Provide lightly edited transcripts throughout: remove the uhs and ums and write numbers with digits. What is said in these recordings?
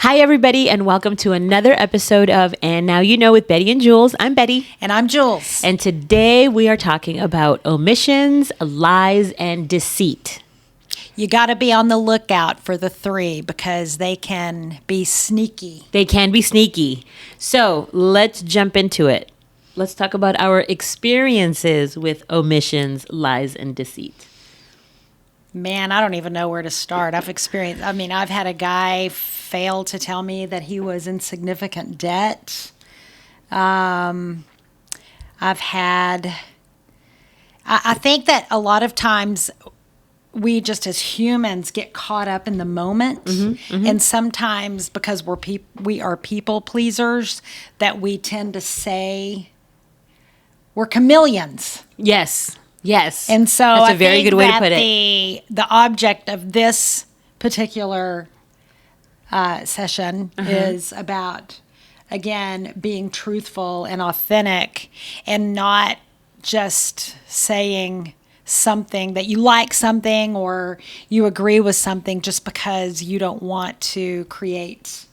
Hi, everybody, and welcome to another episode of And Now You Know with Bette and Julz. I'm Bette. And I'm Julz. And today we are talking about omissions, lies, and deceit. You got to be on the lookout for the three because they can be sneaky. They can be sneaky. So let's jump into it. Let's talk about our experiences with omissions, lies, and deceit. Man, I don't even know where to start. I've had a guy fail to tell me that he was in significant debt. I think that a lot of times we just as humans get caught up in the moment. And sometimes because we are people pleasers that we tend to say we're chameleons. Yes. And so that's a very good way to put it. The object of this particular session is about, again, being truthful and authentic and not just saying something that you like something or you agree with something just because you don't want to create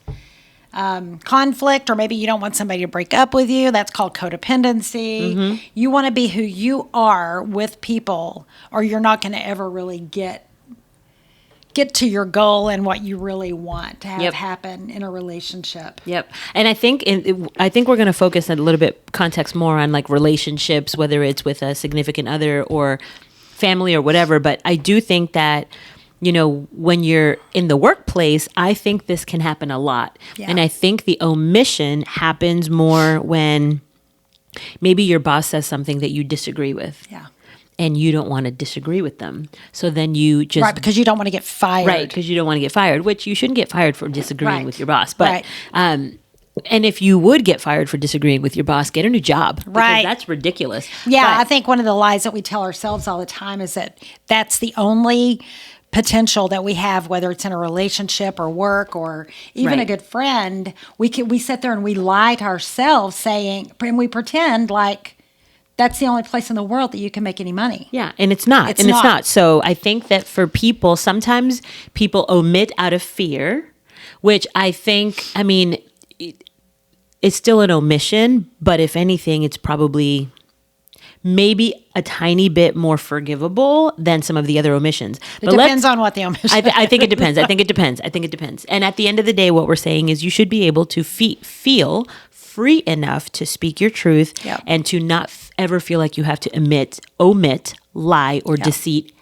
conflict, or maybe you don't want somebody to break up with you. That's called codependency. You want to be who you are with people, or you're not going to ever really get to your goal and what you really want to have happen in a relationship. And I think we're going to focus a little bit context more on like relationships, whether it's with a significant other or family or whatever. But I do think that, you know, when you're in the workplace, I think this can happen a lot. And I think the omission happens more when maybe your boss says something that you disagree with. And you don't want to disagree with them. So then you just... Right, because you don't want to get fired. Right, because you don't want to get fired, which you shouldn't get fired for disagreeing with your boss. But, and if you would get fired for disagreeing with your boss, get a new job. Because that's ridiculous. I think one of the lies that we tell ourselves all the time is that that's the only potential that we have, whether it's in a relationship or work or even a good friend. We sit there and we lie to ourselves and we pretend like that's the only place in the world that you can make any money. Yeah, and it's not. It's not. So I think that for people, sometimes people omit out of fear, which it's still an omission, but if anything, it's probably maybe a tiny bit more forgivable than some of the other omissions. It depends on what the omission is. I think it depends. I think it depends. And at the end of the day, what we're saying is you should be able to feel free enough to speak your truth and to not ever feel like you have to omit, lie, or deceive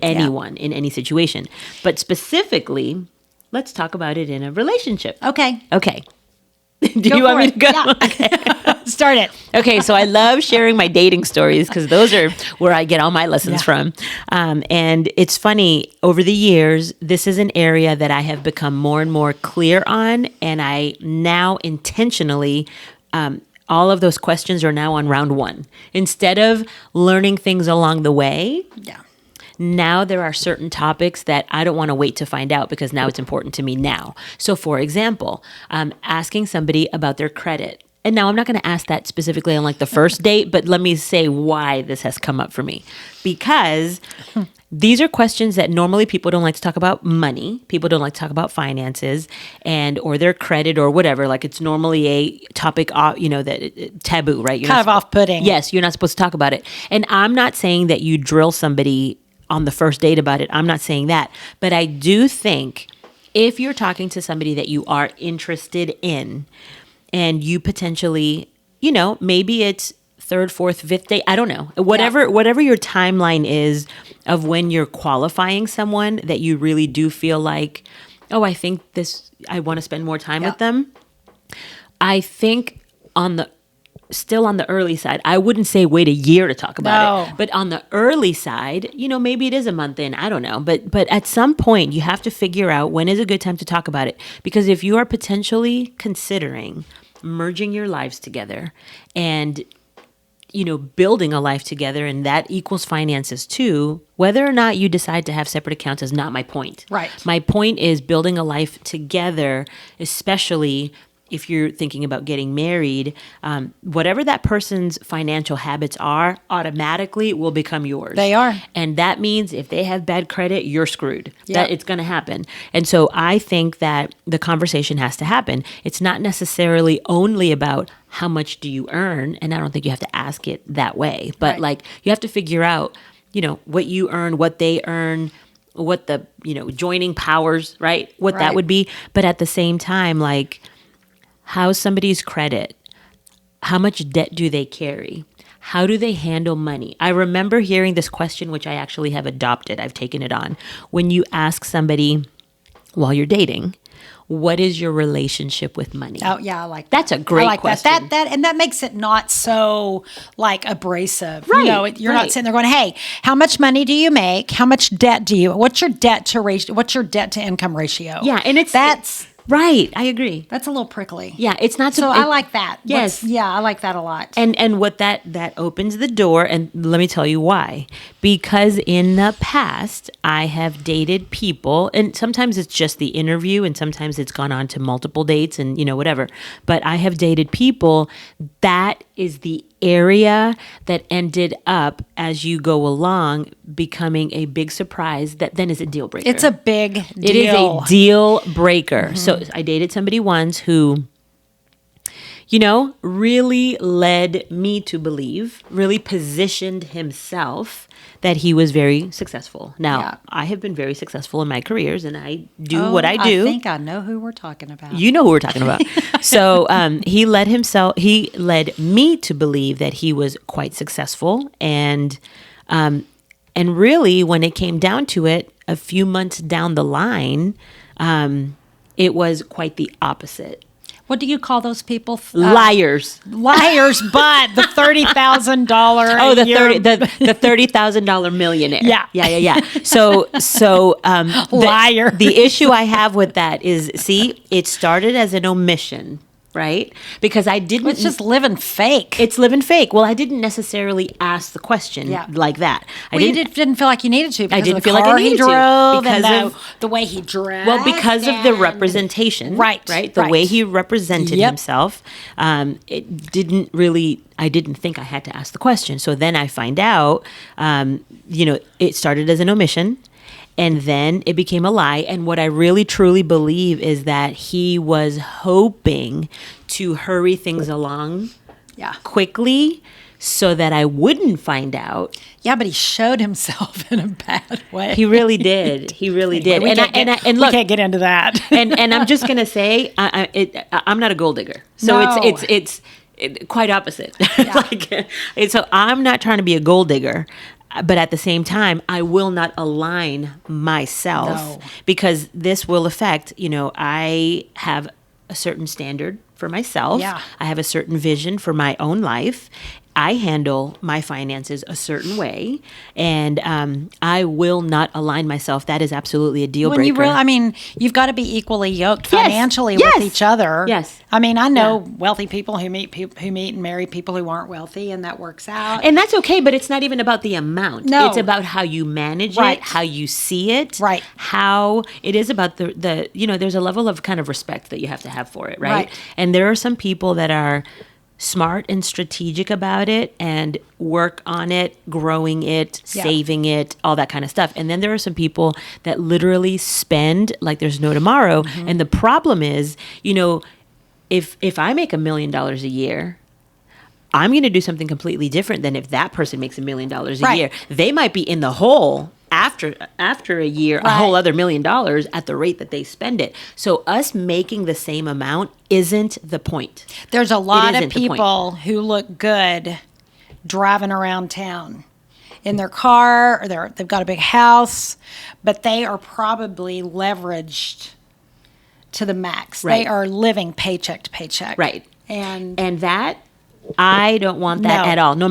anyone in any situation. But specifically, let's talk about it in a relationship. Okay. Do you want me to go? Yeah. Okay. Start it. Okay, so I love sharing my dating stories because those are where I get all my lessons from. And it's funny, over the years, this is an area that I have become more and more clear on. And I now intentionally, all of those questions are now on round one. Instead of learning things along the way. Now there are certain topics that I don't want to wait to find out because now it's important to me now. So for example, asking somebody about their credit. And now I'm not going to ask that specifically on like the first date, but let me say why this has come up for me. Because these are questions that normally people don't like to talk about money. People don't like to talk about finances or their credit or whatever. Like it's normally a topic, that taboo, right? Kind of off-putting. Yes, you're not supposed to talk about it. And I'm not saying that you drill somebody on the first date about it. I'm not saying that. But I do think if you're talking to somebody that you are interested in and you potentially, maybe it's third, fourth, fifth date, I don't know. Whatever your timeline is of when you're qualifying someone that you really do feel like, I want to spend more time with them. I think still on the early side, I wouldn't say wait a year to talk about it. But on the early side, maybe it is a month in, I don't know. But at some point, you have to figure out when is a good time to talk about it. Because if you are potentially considering merging your lives together and, building a life together, and that equals finances too, whether or not you decide to have separate accounts is not my point. Right. My point is building a life together, especially if you're thinking about getting married, whatever that person's financial habits are, automatically will become yours. They are. And that means if they have bad credit, you're screwed. Yep. That it's going to happen. And so I think that the conversation has to happen. It's not necessarily only about how much do you earn, and I don't think you have to ask it that way. But Right. like you have to figure out, what you earn, what they earn, what the, joining powers, right? What that Right. would be. But at the same time, like, how's somebody's credit? How much debt do they carry? How do they handle money? I remember hearing this question, which I actually have adopted. I've taken it on. When you ask somebody while you're dating, what is your relationship with money? Oh yeah, I like that. That's a great I like question. That and that makes it not so like abrasive. Right, You're right. not sitting there going, "Hey, how much money do you make? How much debt do you? What's your debt to ratio? What's your debt to income ratio?" Yeah, and that's right. I agree. a little prickly. Yeah, it's not So I like that. Yes. Yeah, I like that a lot. And what that opens the door, and let me tell you why. Because in the past, I have dated people, and sometimes it's just the interview, and sometimes it's gone on to multiple dates and, whatever. But I have dated people, that is the area that ended up, as you go along, becoming a big surprise that then is a deal breaker. It's a big deal. It is a deal breaker. So I dated somebody once who, really led me to believe, really positioned himself that he was very successful. Now, Yeah. I have been very successful in my careers, and I do what I do. I think I know who we're talking about. You know who we're talking about. So he led me to believe that he was quite successful. And really, when it came down to it, a few months down the line, it was quite the opposite. What do you call those people? Liars. Liars, but the $30,000. Oh, the $30,000 millionaire. Yeah. So Liar. The issue I have with that is, see, it started as an omission, right? Because I didn't. It's just living fake. It's living fake. Well, I didn't necessarily ask the question Yeah. like that. You didn't feel like you needed to. Because didn't of the feel like I car needed he to drove because and of- the way he dressed. Well, because of the and- representation, Right, The right. way he represented Yep. himself, it didn't really. I didn't think I had to ask the question. So then I find out, it started as an omission, and then it became a lie. And what I really truly believe is that he was hoping to hurry things along Yeah. quickly, so that I wouldn't find out. Yeah, but he showed himself in a bad way. He really did. He really did. We And can't look, get into that. and I'm just gonna say, I'm not a gold digger. So No. it's quite opposite. So I'm not trying to be a gold digger, but at the same time, I will not align myself No. because this will affect. I have a certain standard for myself. Yeah. I have a certain vision for my own life. I handle my finances a certain way, and I will not align myself. That is absolutely a deal breaker. You've got to be equally yoked Yes, financially yes, with each other. yes. I know wealthy people who meet and marry people who aren't wealthy, and that works out. And that's okay, but it's not even about the amount. No. It's about how you manage Right. it, how you see it. Right. How it is about the there's a level of kind of respect that you have to have for it, right? Right. And there are some people that are smart and strategic about it and work on it, growing it, Yeah. saving it, all that kind of stuff. And then there are some people that literally spend like there's no tomorrow. Mm-hmm. And the problem is, if I make $1 million a year, I'm going to do something completely different than if that person makes $1 million a Right. year. They might be in the hole after a year, a Right. whole other $1 million at the rate that they spend it. So us making the same amount isn't the point. There's a lot of isn't the point. people who look good driving around town in their car, or they've got a big house, but they are probably leveraged to the max. Right. They are living paycheck to paycheck. Right. And that I don't want that No, at all. No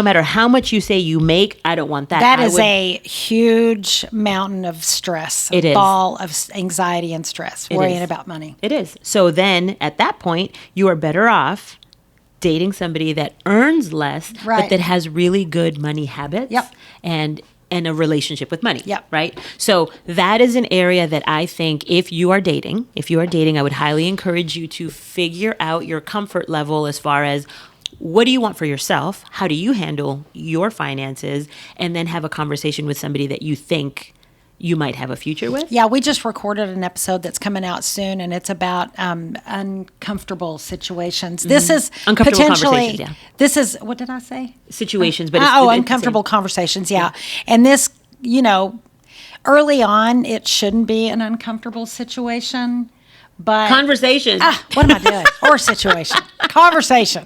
matter how much you say you make, I don't want that. that I is would- a huge mountain of stress. It is. Ball of anxiety and stress, worrying is. about money. It is. So then at that point, you are better off dating somebody that earns less, but Right. that has really good money habits. Yep. And and a relationship with money. Yep. Right. So that is an area that I think if you are dating, I would highly encourage you to figure out your comfort level as far as what do you want for yourself? How do you handle your finances? And then have a conversation with somebody that you think you might have a future with. Yeah, we just recorded an episode that's coming out soon, and it's about uncomfortable situations. This is Uncomfortable potentially. conversations, yeah. This is what did I say? Situations, but uncomfortable conversations. Yeah, and this, early on, it shouldn't be an uncomfortable situation, but conversation. What am I doing? Or situation, conversation.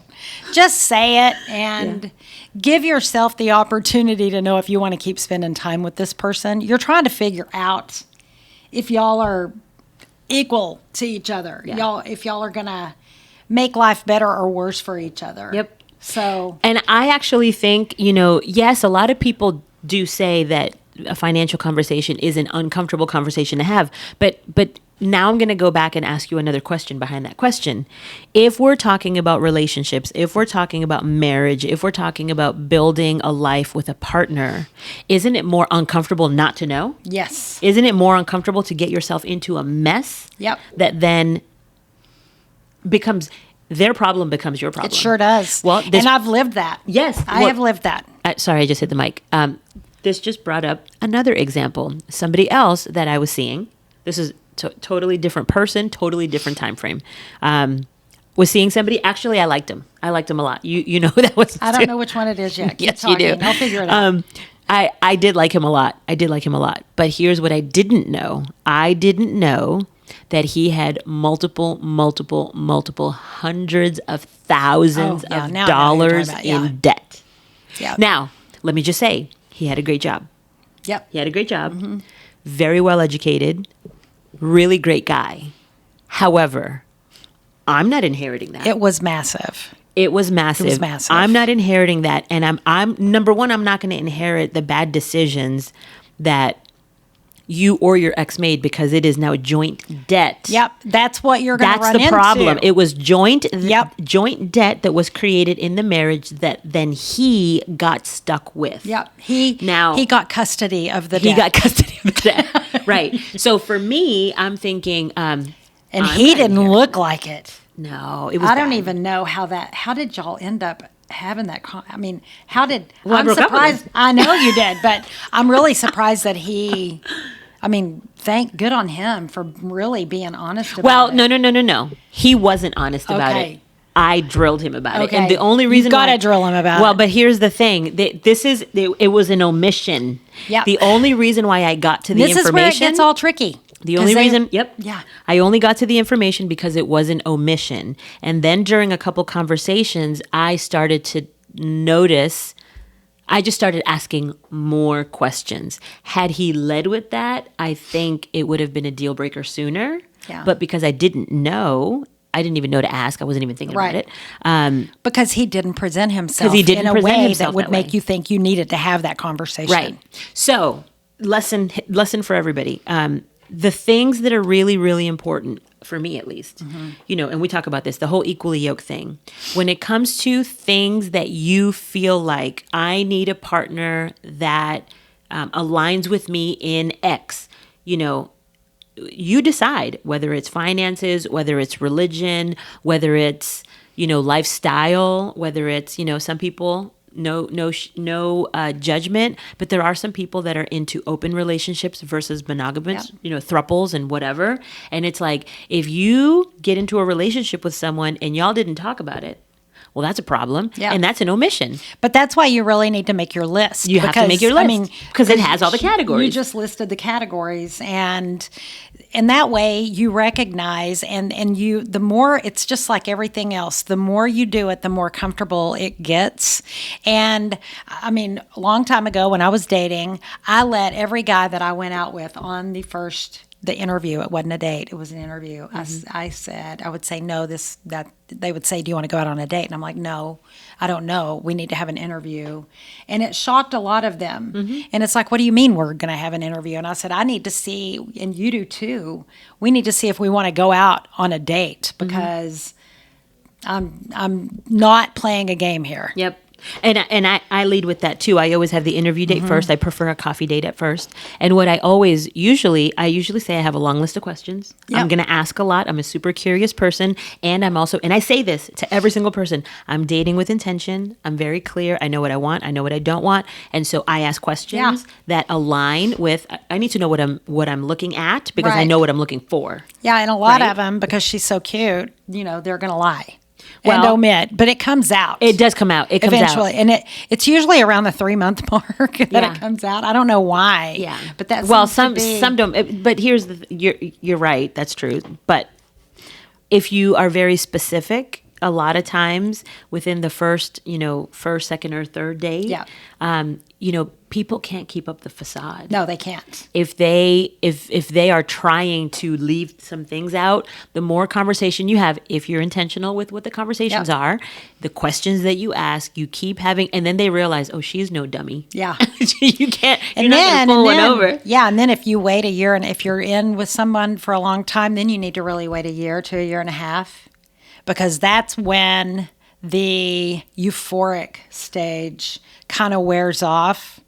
Just say it and give yourself the opportunity to know if you want to keep spending time with this person. You're trying to figure out if y'all are equal to each other. Yeah. If y'all are going to make life better or worse for each other. Yep. So, and I actually think, yes, a lot of people do say that a financial conversation is an uncomfortable conversation to have, but now I'm going to go back and ask you another question behind that question. If we're talking about relationships, if we're talking about marriage, if we're talking about building a life with a partner, isn't it more uncomfortable not to know? yes. Isn't it more uncomfortable to get yourself into a mess? Yep. That then becomes their problem becomes your problem. It sure does. Well, and I've lived that. Yes. I have lived that. Sorry, I just hit the mic. This just brought up another example. Somebody else that I was seeing. This is totally different person, totally different time frame. Was seeing somebody. Actually, I liked him. I liked him a lot. You know who that was. I don't know which one it is yet. Keep Yes, talking. you do. I'll figure it out. I did like him a lot. But here's what I didn't know. I didn't know that he had multiple hundreds of thousands of now I know who you're dollars talking about. in debt. Yeah. Now, let me just say, he had a great job. Yep. He had a great job. Very well educated. Really great guy. However, I'm not inheriting that. It was massive. It was massive. I'm not inheriting that. And I'm number one, I'm not going to inherit the bad decisions that you or your ex made because it is now joint debt. Yep. That's what you're going to run That's into. the problem. It was joint Yep. joint debt that was created in the marriage that then he got stuck with. Yep. He got custody of the debt. He got custody of the debt. Right. So for me, I'm thinking and he didn't look like it. No, it was I don't bad. even know how did y'all end up having that? How did, Well, I I'm broke up with surprised. him. I know you did, but I'm really surprised that good on him for really being honest about it. No. He wasn't honest about Okay. it. I drilled him about it. Okay. And the only reason You gotta drill him about Well, it. but here's the thing. It was an omission. Yep. The only reason why I got to the This is where it information. gets all tricky. The only 'Cause reason, Yeah. I only got to the information because it was an omission. And then during a couple conversations, I started to notice, I just started asking more questions. Had he led with that, I think it would have been a deal breaker sooner. Yeah. But because I didn't know, I didn't even know to ask. I wasn't even thinking about Right. it. Because he didn't present himself didn't in a present way himself that would that make way. you think you needed to have that conversation. Right. So, lesson for everybody. The things that are really, really important, for me at least, and we talk about this, the whole equally yoked thing. When it comes to things that you feel like I need a partner that aligns with me in X, you decide whether it's finances, whether it's religion, whether it's, lifestyle, whether it's, some people, no judgment, but there are some people that are into open relationships versus monogamous, thruples and whatever. And it's like, if you get into a relationship with someone and y'all didn't talk about it, well, that's a problem. Yeah. And that's an omission. But that's why you really need to make your list. You have to make your list because it has all the categories. You just listed the categories, and that way you recognize and you, the more, it's just like everything else, the more you do it, the more comfortable it gets. And a long time ago when I was dating, I let every guy that I went out with on the interview, it wasn't a date, it was an interview. I would say no, they would say, do you want to go out on a date? And I'm like, no, I don't know. We need to have an interview. And it shocked a lot of them. And it's like, what do you mean we're going to have an interview? And I said, I need to see, and you do too, we need to see if we want to go out on a date because I'm not playing a game here. Yep. And I lead with that too. I always have the interview date first. I prefer a coffee date at first. And what I usually say I have a long list of questions. Yep. I'm going to ask a lot. I'm a super curious person. And I say this to every single person. I'm dating with intention. I'm very clear. I know what I want. I know what I don't want. And so I ask questions that align with, I need to know what I'm looking at because I Right. know what I'm looking for. Yeah, and a lot Right. of them, because she's so cute, they're going to lie Well, and omit. But it comes out. It does come out. It comes eventually. out. And it's usually around the 3-month mark that Yeah. it comes out. I don't know why. Yeah, But that well, seems to be, some don't. But here's you're right. That's true. But if you are very specific, a lot of times within the first, second, or third date, Yeah. People can't keep up the facade. No, they can't. If they are trying to leave some things out, the more conversation you have, if you're intentional with what the conversations Yep. are, the questions that you ask, you keep having, and then they realize, oh, she's no dummy. Yeah. You can't. You're not going to pull one over. Yeah, and then if you wait a year, and if you're in with someone for a long time, then you need to really wait a year to a year and a half, because that's when the euphoric stage kind of wears off,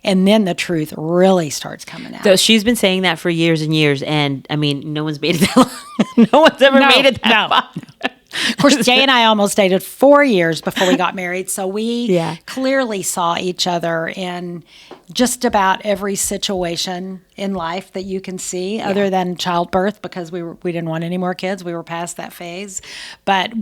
and then the truth really starts coming out. So she's been saying that for years and years, and I mean, no one's made it that long. No one's ever made it that far. Of course, Jay and I almost dated 4 years before we got married, so we Yeah. clearly saw each other in just about every situation in life that you can see, other than childbirth, because we didn't want any more kids. We were past that phase, but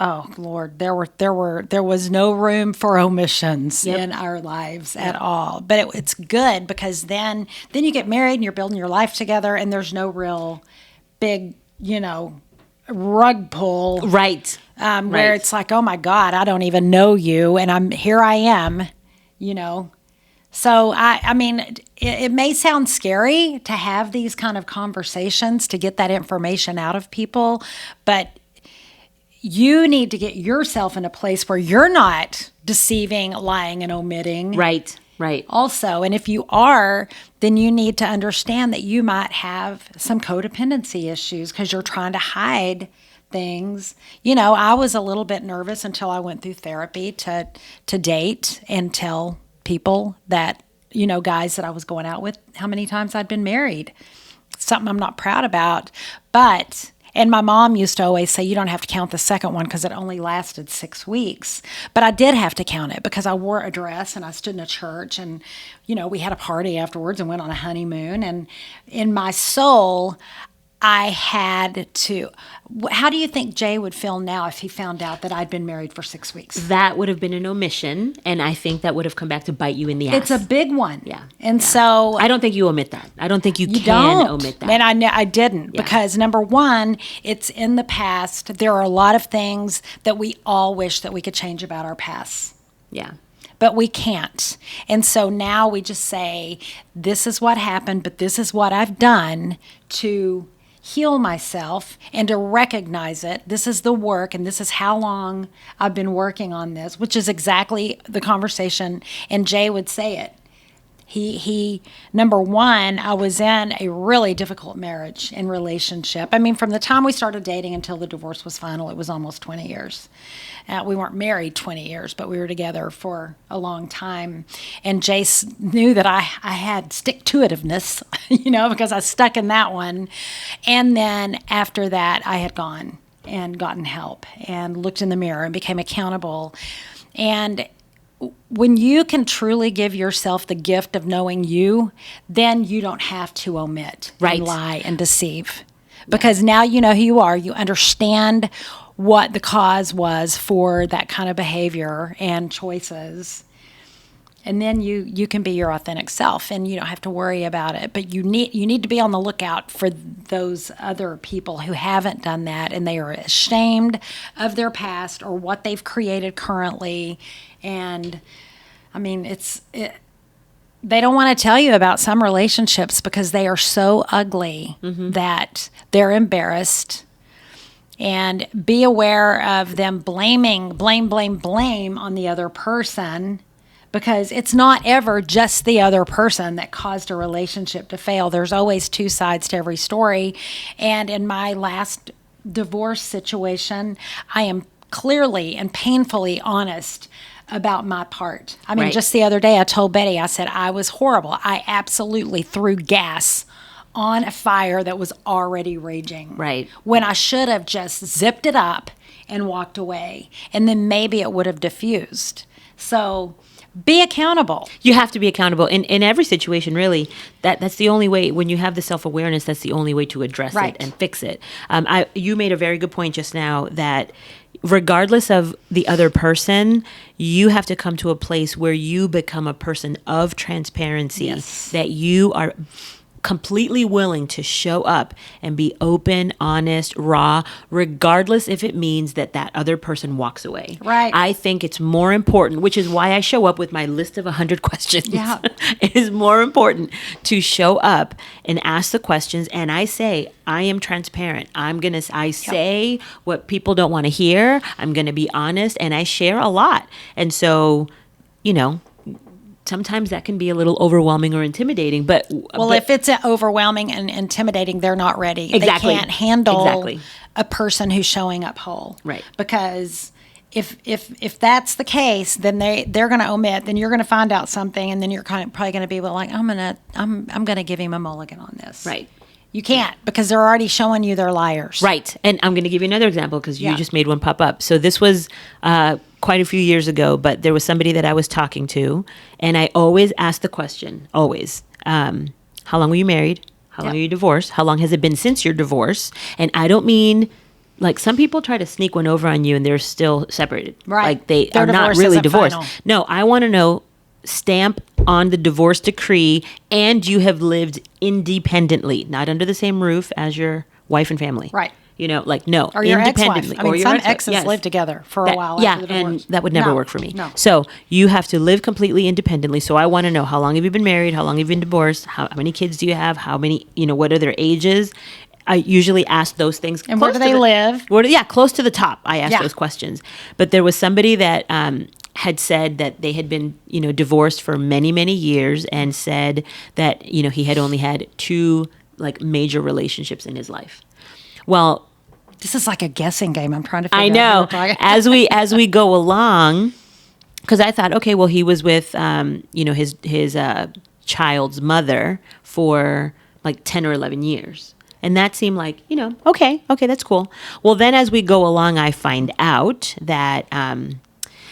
oh Lord, there was no room for omissions in our lives at all. But it's good, because then you get married and you're building your life together, and there's no real big, rug pull, Right. where it's like, oh my God, I don't even know you, and I am. So I mean, it may sound scary to have these kind of conversations, to get that information out of people, but you need to get yourself in a place where you're not deceiving, lying, and omitting. Right. Also, and if you are, then you need to understand that you might have some codependency issues because you're trying to hide things. I was a little bit nervous until I went through therapy to date and tell people that, guys that I was going out with, how many times I'd been married. Something I'm not proud about. And my mom used to always say, you don't have to count the second one because it only lasted 6 weeks. But I did have to count it because I wore a dress and I stood in a church, and, we had a party afterwards and went on a honeymoon. And in my soul, I had to. How do you think Jay would feel now if he found out that I'd been married for 6 weeks? That would have been an omission, and I think that would have come back to bite you in the ass. It's a big one. Yeah. And so I don't think you omit that. I don't think you can don't. omit that. And I didn't, because number one, it's in the past. There are a lot of things that we all wish that we could change about our past. Yeah. But we can't. And so now we just say, this is what happened, but this is what I've done to heal myself and to recognize it. This is the work, and this is how long I've been working on this, which is exactly the conversation. And Jay would say it. He number one, I was in a really difficult marriage and relationship. I mean, from the time we started dating until the divorce was final, it was almost 20 years. We weren't married 20 years, but we were together for a long time. And Jace knew that I had stick-to-itiveness, because I stuck in that one. And then after that, I had gone and gotten help and looked in the mirror and became accountable. And when you can truly give yourself the gift of knowing you, then you don't have to omit and lie and deceive. Because now you know who you are. You understand what the cause was for that kind of behavior and choices. And then you can be your authentic self, and you don't have to worry about it. But you need to be on the lookout for those other people who haven't done that, and they are ashamed of their past or what they've created currently. And I mean, they don't want to tell you about some relationships because they are so ugly that they're embarrassed. And be aware of them blame on the other person, because it's not ever just the other person that caused a relationship to fail. There's always two sides to every story. And in my last divorce situation, I am clearly and painfully honest about my part. I mean, Right. just the other day I told Betty, I said, I was horrible. I absolutely threw gas on a fire that was already raging. Right. When I should have just zipped it up and walked away. And then maybe it would have diffused. So be accountable. You have to be accountable in every situation, really. That's the only way. When you have the self-awareness, that's the only way to address Right. it and fix it. You made a very good point just now that regardless of the other person, you have to come to a place where you become a person of transparency, Yes. that you are completely willing to show up and be open, honest, raw, regardless if it means that that other person walks away. Right. I think it's more important, which is why I show up with my list of 100 questions. Yeah. It is more important to show up and ask the questions. And I say, I am transparent. I say what people don't want to hear. I'm going to be honest, and I share a lot. And so, sometimes that can be a little overwhelming or intimidating, but If it's overwhelming and intimidating, they're not ready. Exactly. They can't handle Exactly. a person who's showing up whole. Right. Because if that's the case, then they're going to omit. Then you're going to find out something, and then you're probably going to be like, I'm gonna give him a mulligan on this. Right. You can't, because they're already showing you they're liars. Right. And I'm going to give you another example because you Yeah. just made one pop up. So this was quite a few years ago, but there was somebody that I was talking to, and I always ask the question, always, how long were you married? How long Yep. are you divorced? How long has it been since your divorce? And I don't mean, like, some people try to sneak one over on you and they're still separated. Right. Like they Their are not divorce really isn't divorced. final. No, I want to know, stamp on the divorce decree, and you have lived independently, not under the same roof as your wife and family. Right. No, Or your ex-wife. independently. I mean, or your some ex-wife, exes yes. live together for a while Yeah, after the and divorce. that would never No, work for me. no. So you have to live completely independently. So I want to know, how long have you been married? How long have you been divorced? How many kids do you have? How many, what are their ages? I usually ask those things. And where close do to they live? Close to the top. I ask Yeah. those questions. But there was somebody that had said that they had been, divorced for many, many years, and said that, he had only had 2 major relationships in his life. Well, This is like a guessing game. I'm trying to figure I out. know. who we're talking- as we go along, because I thought, okay, well, he was with his child's mother for like 10 or 11 years. And that seemed like, okay, that's cool. Well, then as we go along, I find out that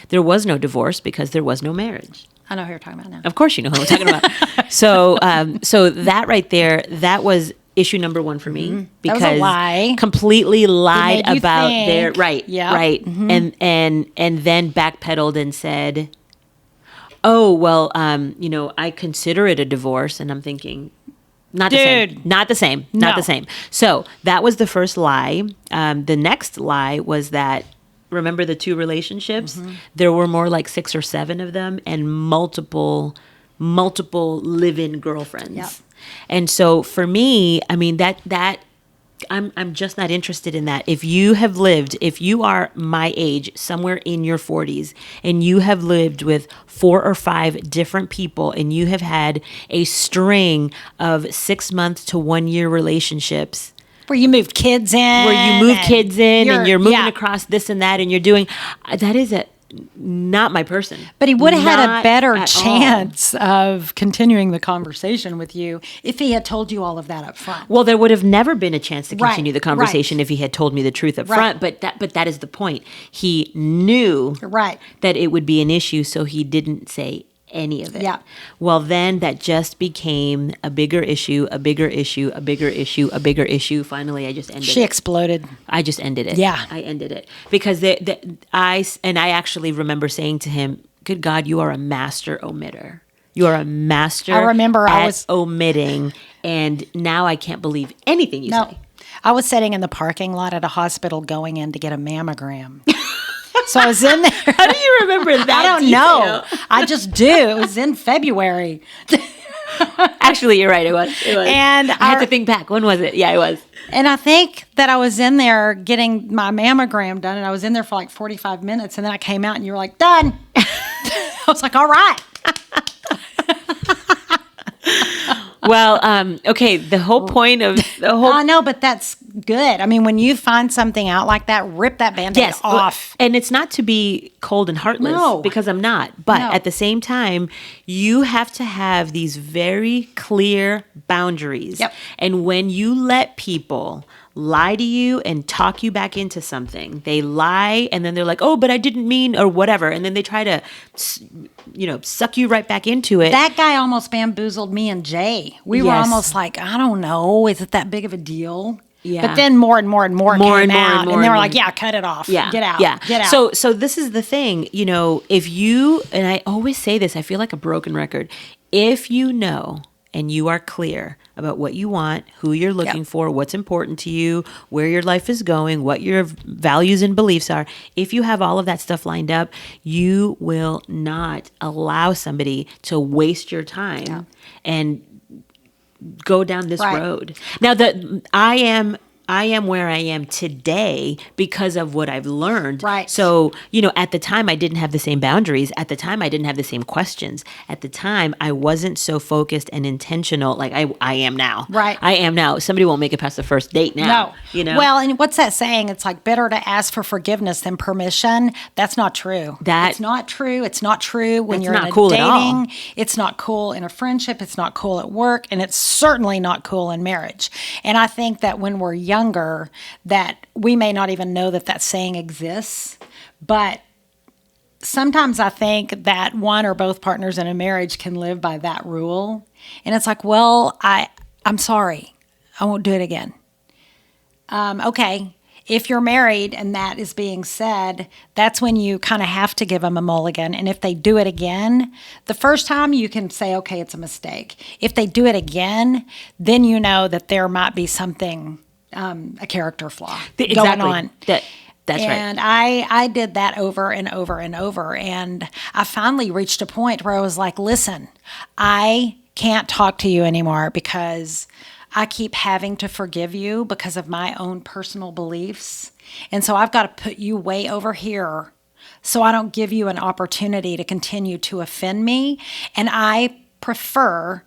there was no divorce because there was no marriage. I know who you're talking about now. Of course you know who I'm talking about. So that right there, that was issue number 1 for me. That Because was a lie. completely lied They made you about think. their right. Yep. Right. And then backpedaled and said, oh, well, I consider it a divorce. And I'm thinking, not the same. Dude. Not the same. Not the same. So that was the first lie. The next lie was that, remember the 2 relationships? There were more like 6 or 7 of them, and multiple live-in girlfriends. Yep. And so for me, I mean, that I'm just not interested in that. If you are my age, somewhere in your 40s, and you have lived with 4 or 5 different people, and you have had a string of 6-month to 1-year relationships, Where you moved kids in. where you move kids in and you're moving yeah. across this and that, and you're doing, that is not my person. But he would have had a Not better at all. chance of continuing the conversation with you if he had told you all of that up front. Well, there would have never been a chance to Right, continue the conversation if he had told me the truth up Right. front. But that is the point. He knew Right. that it would be an issue, so he didn't say any of it. Yeah. Well, then that just became a bigger issue, a bigger issue, a bigger issue, a bigger issue. Finally, I just ended She it. exploded. I just ended it. Yeah. I ended it because I actually remember saying to him, "Good God, you are a master omitter. You are a master. I remember at I was omitting, and now I can't believe anything you No. say." I was sitting in the parking lot at a hospital going in to get a mammogram. So I was in there. How do you remember that? I don't detail? know. I just do. It was in February. Actually, you're right. It was. And I had to think back. When was it? Yeah, it was. And I think that I was in there getting my mammogram done, and I was in there for like 45 minutes, and then I came out, and you were like, done. I was like, all right. Well, okay. The whole point of the whole. I know, but that's good. I mean, when you find something out like that, rip that Band-Aid off. And it's not to be cold and heartless, because I'm not. But at the same time, you have to have these very clear boundaries. Yep. And when you let people lie to you and talk you back into something, they lie and then they're like, oh, but I didn't mean, or whatever. And then they try to, suck you right back into it. That guy almost bamboozled me and Jay. We were almost like, I don't know, is it that big of a deal? Yeah. But then more and more came out, and they were like, yeah, cut it off. Yeah. Get out. Yeah. Get out. So this is the thing, if you, and I always say this, I feel like a broken record. If you know and you are clear about what you want, who you're looking for, what's important to you, where your life is going, what your values and beliefs are, if you have all of that stuff lined up, you will not allow somebody to waste your time and go down this road. Now, I am where I am today because of what I've learned. Right. So, at the time I didn't have the same boundaries. At the time I didn't have the same questions. At the time I wasn't so focused and intentional like I am now. Right. I am now. Somebody won't make it past the first date now. No. Well, and what's that saying? It's like better to ask for forgiveness than permission. That's not true. It's not true. It's not true when you're in a cool dating. At all. It's not cool in a friendship. It's not cool at work. And it's certainly not cool in marriage. And I think that when we're younger, that we may not even know that saying exists, but sometimes I think that one or both partners in a marriage can live by that rule. And it's like, well, I'm sorry, I won't do it again. Okay, if you're married and that is being said, that's when you kind of have to give them a mulligan. And if they do it again, the first time you can say, okay, it's a mistake. If they do it again, then you know that there might be something, a character flaw going on. That's right. And I did that over and over and over. And I finally reached a point where I was like, listen, I can't talk to you anymore because I keep having to forgive you because of my own personal beliefs. And so I've got to put you way over here so I don't give you an opportunity to continue to offend me. And I prefer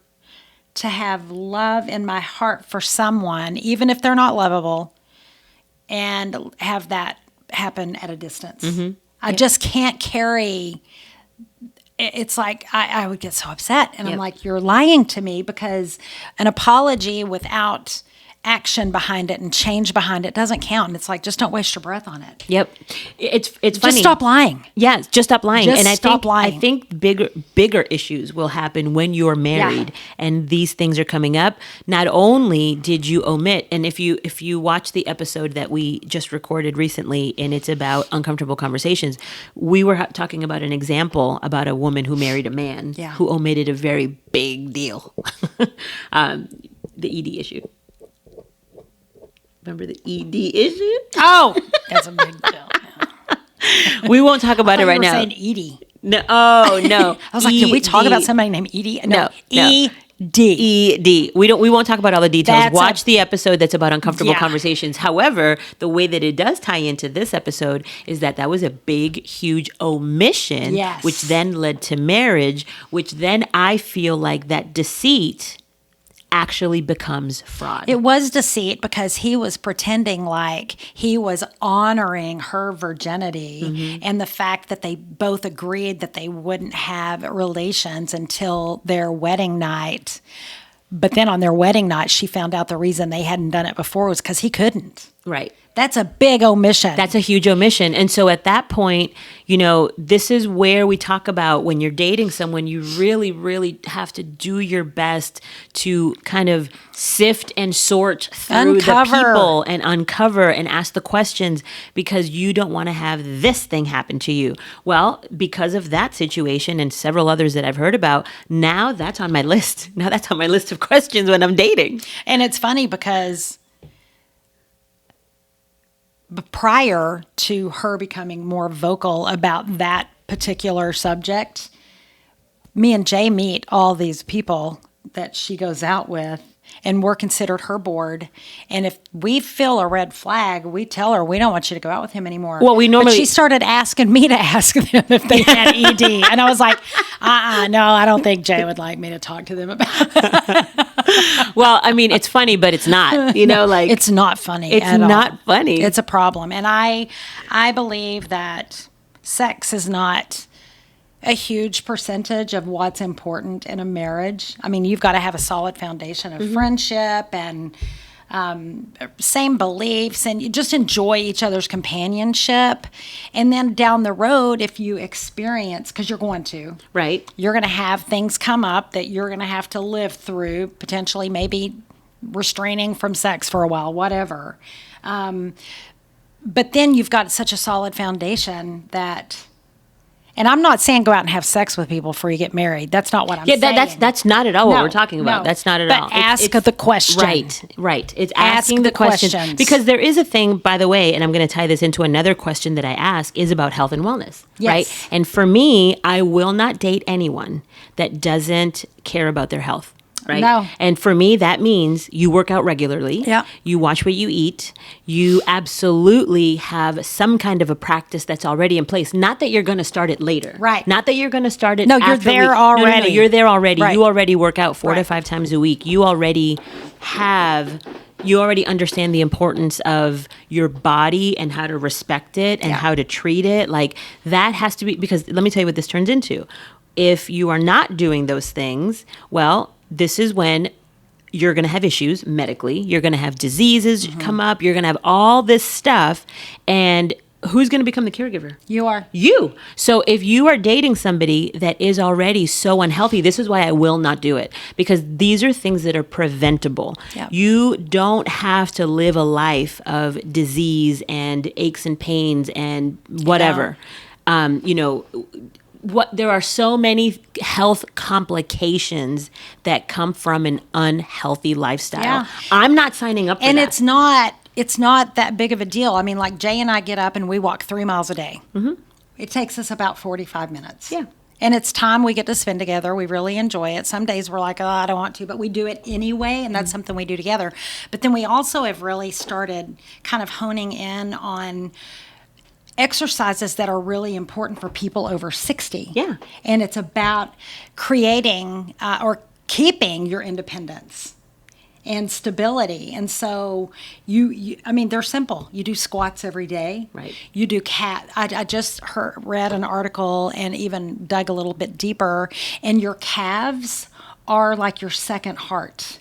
to have love in my heart for someone, even if they're not lovable, and have that happen at a distance. Mm-hmm. I just can't carry. It's like I would get so upset, and I'm like, you're lying to me, because an apology without action behind it and change behind it doesn't count. And it's like, just don't waste your breath on it. Yep. It's funny. Just stop lying. Yeah, just stop lying. Lying. I think bigger issues will happen when you're married and these things are coming up. Not only did you omit, and if you watch the episode that we just recorded recently, and it's about uncomfortable conversations, we were talking about an example about a woman who married a man who omitted a very big deal. The ED issue. Remember the ED issue? Oh, that's a big deal. We won't talk about it right now. Saying Edie. No, oh no. I was like, did we talk about somebody named Edie? No. ED. ED. We won't talk about all the details. Watch the episode that's about uncomfortable Yeah. conversations. However, the way that it does tie into this episode is that was a big, huge omission, Yes. which then led to marriage, which then I feel like that deceit actually becomes fraud. It was deceit because he was pretending like he was honoring her virginity and the fact that they both agreed that they wouldn't have relations until their wedding night. But then on their wedding night, she found out the reason they hadn't done it before was because he couldn't. Right. That's a big omission. That's a huge omission. And so at that point, this is where we talk about when you're dating someone, you really, really have to do your best to kind of sift and sort through the people and uncover and ask the questions, because you don't want to have this thing happen to you. Well, because of that situation and several others that I've heard about, now that's on my list. Now that's on my list of questions when I'm dating. And it's funny because prior to her becoming more vocal about that particular subject, me and Jay meet all these people that she goes out with, and we're considered her board. And if we feel a red flag, we tell her, we don't want you to go out with him anymore. Well, but she started asking me to ask them if they had ED. And I was like, no, I don't think Jay would like me to talk to them about it. Well, I mean, it's funny, but it's not. Like It's not funny. it's at all. not funny. It's a problem, and I believe that sex is not a huge percentage of what's important in a marriage. I mean, you've got to have a solid foundation of friendship and same beliefs, and you just enjoy each other's companionship. And then down the road, if you experience, because you're going to, right. you're going to have things come up that you're going to have to live through, potentially maybe restraining from sex for a while, whatever. But then you've got such a solid foundation that, and I'm not saying go out and have sex with people before you get married. That's not what I'm saying. That's not at all what No, we're talking about. no. That's not at But all. ask the question. Right. It's Ask asking the the questions. questions. Because there is a thing, by the way, and I'm going to tie this into another question that I ask, is about health and wellness. Yes. Right? And for me, I will not date anyone that doesn't care about their health. Right? No. And for me, that means you work out regularly. Yeah. You watch what you eat. You absolutely have some kind of a practice that's already in place. Not that you're going to start it later. Right. Not that you're going to start it No, you're after there No, already. you're there already. Right. You already work out 4 to Right. 5 times a week. You already understand the importance of your body and how to respect it and Yeah. how to treat it. Like that has to be, because let me tell you what this turns into. If you are not doing those things, well, this is when you're going to have issues medically. You're going to have diseases come up. You're going to have all this stuff. And who's going to become the caregiver? You are. You. So if you are dating somebody that is already so unhealthy, this is why I will not do it, because these are things that are preventable. Yeah. You don't have to live a life of disease and aches and pains and whatever. There are so many health complications that come from an unhealthy lifestyle. Yeah. I'm not signing up for And that. it's not that big of a deal. I mean, like Jay and I get up and we walk 3 miles a day. Mm-hmm. It takes us about 45 minutes. Yeah. And it's time we get to spend together. We really enjoy it. Some days we're like, oh, I don't want to, but we do it anyway, and that's something we do together. But then we also have really started kind of honing in on exercises that are really important for people over 60. Yeah. And it's about creating or keeping your independence and stability. And so I mean, they're simple. You do squats every day. Right. You do I just read an article and even dug a little bit deeper, and your calves are like your second heart.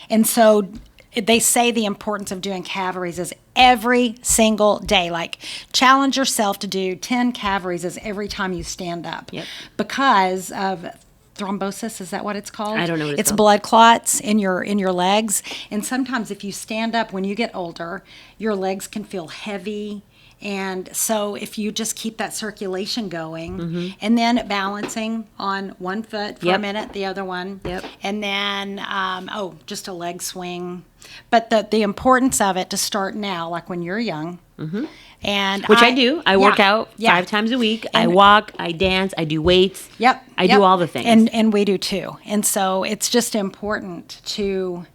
And so they say the importance of doing calf raises every single day. Like, challenge yourself to do 10 calf raises every time you stand up. Yep. Because of thrombosis, is that what it's called? I don't know what it's It's called. blood clots in your legs. And sometimes if you stand up when you get older, your legs can feel heavy. And so if you just keep that circulation going, and then balancing on one foot for a Yep. minute, the other one, Yep. and then just a leg swing. But the importance of it to start now, like when you're young, and Which I do. I work out yeah. 5 times a week. I walk, I dance, I do weights. Yep. I do all the things. And we do too. And so it's just important to,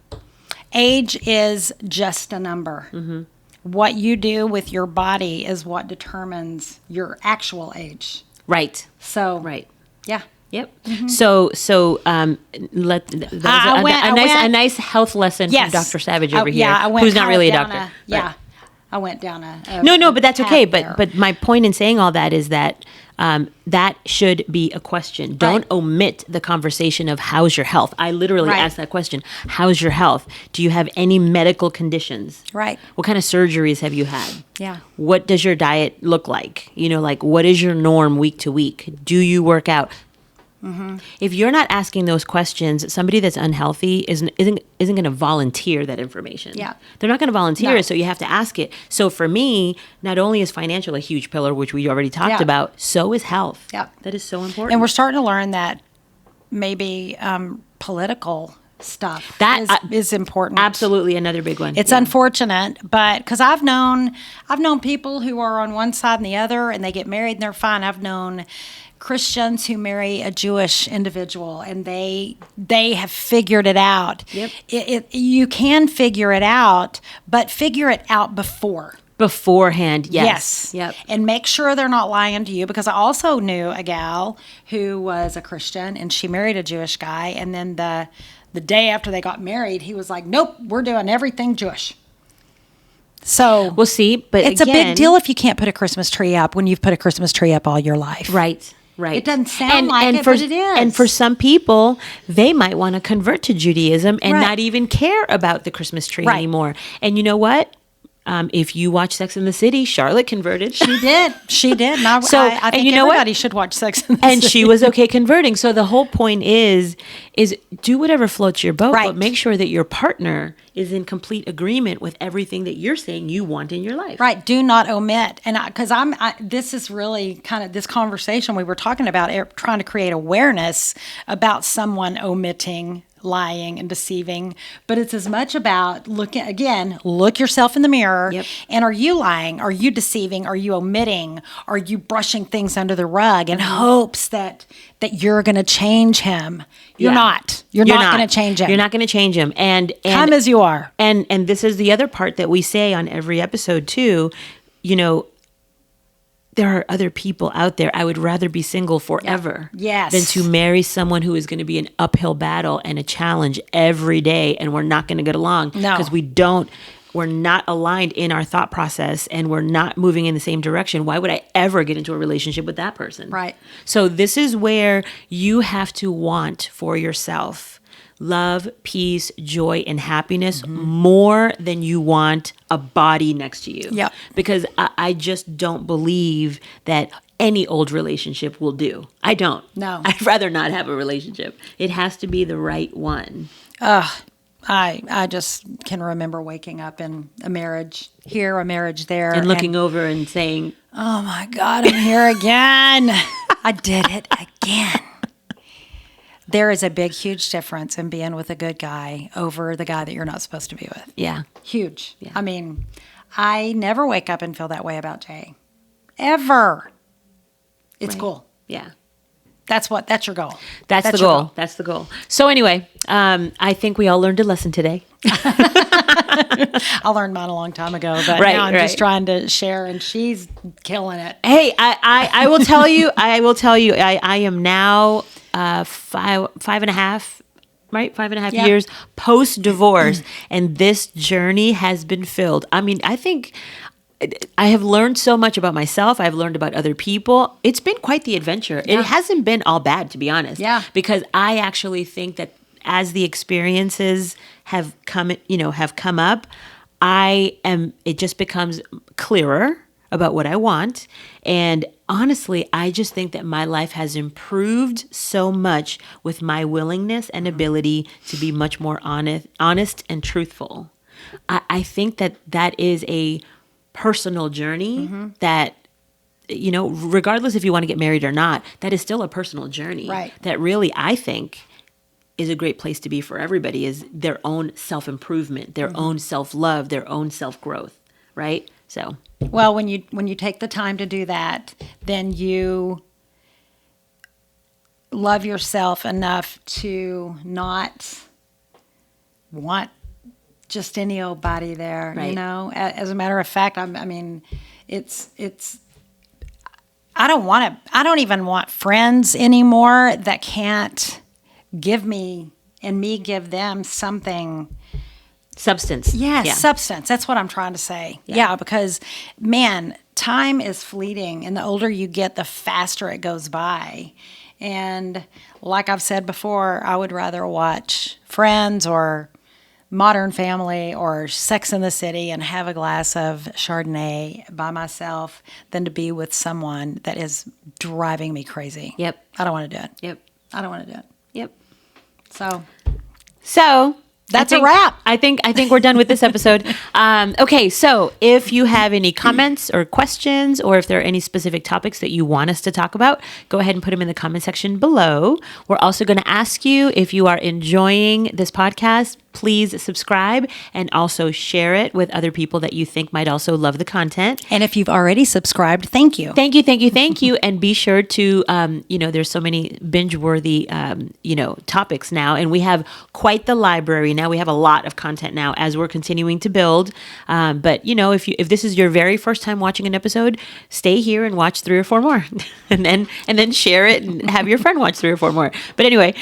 age is just a number. Mm-hmm. What you do with your body is what determines your actual age. Right. So, Right. yeah. Yep. So let that was a nice health lesson Yes. from Dr. Savage over here, Yeah, I went who's not kind really a of down doctor. yeah. I went down a No, but that's path okay. there. But my point in saying all that is that that should be a question. Don't Right. omit the conversation of how's your health. I literally Right. asked that question. How's your health? Do you have any medical conditions? Right. What kind of surgeries have you had? Yeah. What does your diet look like? Like what is your norm week to week? Do you work out? Mm-hmm. If you're not asking those questions, somebody that's unhealthy isn't going to volunteer that information. Yeah. They're not going to volunteer No. it, so you have to ask it. So for me, not only is financial a huge pillar, which we already talked Yeah. about, so is health. Yeah. That is so important. And we're starting to learn that maybe political stuff That is important. absolutely another big one. It's Yeah. unfortunate, but because I've known people who are on one side and the other, and they get married and they're fine. I've known Christians who marry a Jewish individual, and they have figured it out. Yep. You can figure it out, but figure it out beforehand. Yes. Yep. And make sure they're not lying to you, because I also knew a gal who was a Christian and she married a Jewish guy, and then the the day after they got married, he was like, nope, we're doing everything Jewish. So Well, see, but it's a big deal if you can't put a Christmas tree up when you've put a Christmas tree up all your life. Right. Right. It doesn't sound like it, but it is. And for some people, they might want to convert to Judaism and Right. not even care about the Christmas tree Right. anymore. And you know what? If you watch Sex and the City, Charlotte converted. She did. And I And think you know what? everybody should watch Sex and the And City. she was okay converting. So the whole point is do whatever floats your boat, Right. but make sure that your partner is in complete agreement with everything that you're saying you want in your life. Right. Do not omit. And because this is really kind of this conversation we were talking about, trying to create awareness about someone omitting, lying, and deceiving. But it's as much about look yourself in the mirror. Yep. And are you lying? Are you deceiving? Are you omitting? Are you brushing things under the rug in hopes that you're going to change him? You're Yeah. not. You're not going to change him. You're not going to change him. And Come as you are. And this is the other part that we say on every episode too. There are other people out there. I would rather be single forever Yes. than to marry someone who is going to be an uphill battle and a challenge every day, and we're not going to get along No. because we're not aligned in our thought process and we're not moving in the same direction. Why would I ever get into a relationship with that person? Right. So this is where you have to want for yourself love, peace, joy, and happiness more than you want a body next to you. Yep. Because I just don't believe that any old relationship will do. I don't. No. I'd rather not have a relationship. It has to be the right one. I just can remember waking up in a marriage here, a marriage there. And looking over and saying, oh my God, I'm here again. I did it again. There is a big, huge difference in being with a good guy over the guy that you're not supposed to be with. yeah. Huge. Yeah. I mean, I never wake up and feel that way about Jay. Ever. It's Right. cool. Yeah. That's your goal. That's the your goal. That's the goal. So anyway, I think we all learned a lesson today. I learned mine a long time ago, but Right, now I'm right. just trying to share, and she's killing it. Hey, I will tell you, I am now 5.5, right? 5.5 Yeah. years post-divorce. And this journey has been filled. I mean, I think I have learned so much about myself. I've learned about other people. It's been quite the adventure. Yeah. It hasn't been all bad, to be honest. Yeah. Because I actually think that as the experiences have come up, it just becomes clearer about what I want. And honestly, I just think that my life has improved so much with my willingness and ability to be much more honest and truthful. I think that is a personal journey that, regardless if you want to get married or not, that is still a personal journey. Right. That really, I think, is a great place to be for everybody, is their own self-improvement, their own self-love, their own self-growth, right? So, Well, when you take the time to do that, then you love yourself enough to not want just any old body there. Right. You know, as a matter of fact, I mean, it's. I don't even want friends anymore that can't give me and me give them something. substance. Yes, Yeah. substance. That's what I'm trying to say. Yeah, because, man, time is fleeting, and the older you get, the faster it goes by. And like I've said before, I would rather watch Friends or Modern Family or Sex and the City and have a glass of Chardonnay by myself than to be with someone that is driving me crazy. Yep. I don't want to do it. Yep. I don't want to do it. Yep. So That's a wrap. I think we're done with this episode. Okay, so if you have any comments or questions, or if there are any specific topics that you want us to talk about, go ahead and put them in the comment section below. We're also going to ask you, if you are enjoying this podcast, please subscribe and also share it with other people that you think might also love the content. And if you've already subscribed, thank you. Thank you, thank you, thank you. And be sure to, there's so many binge-worthy, topics now. And we have quite the library now. We have a lot of content now as we're continuing to build. But, if this is your very first time watching an episode, stay here and watch 3 or 4 more. and then share it and have your friend watch 3 or 4 more. But anyway,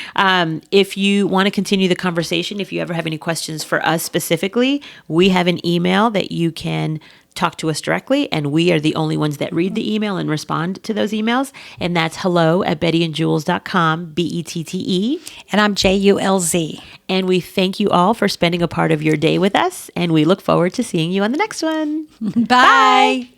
if you want to continue the conversation, if you ever have any questions for us specifically, we have an email that you can talk to us directly, and we are the only ones that read the email and respond to those emails. And that's hello@bettyandjulz.com, BETTE. And I'm JULZ. And we thank you all for spending a part of your day with us, and we look forward to seeing you on the next one. Bye.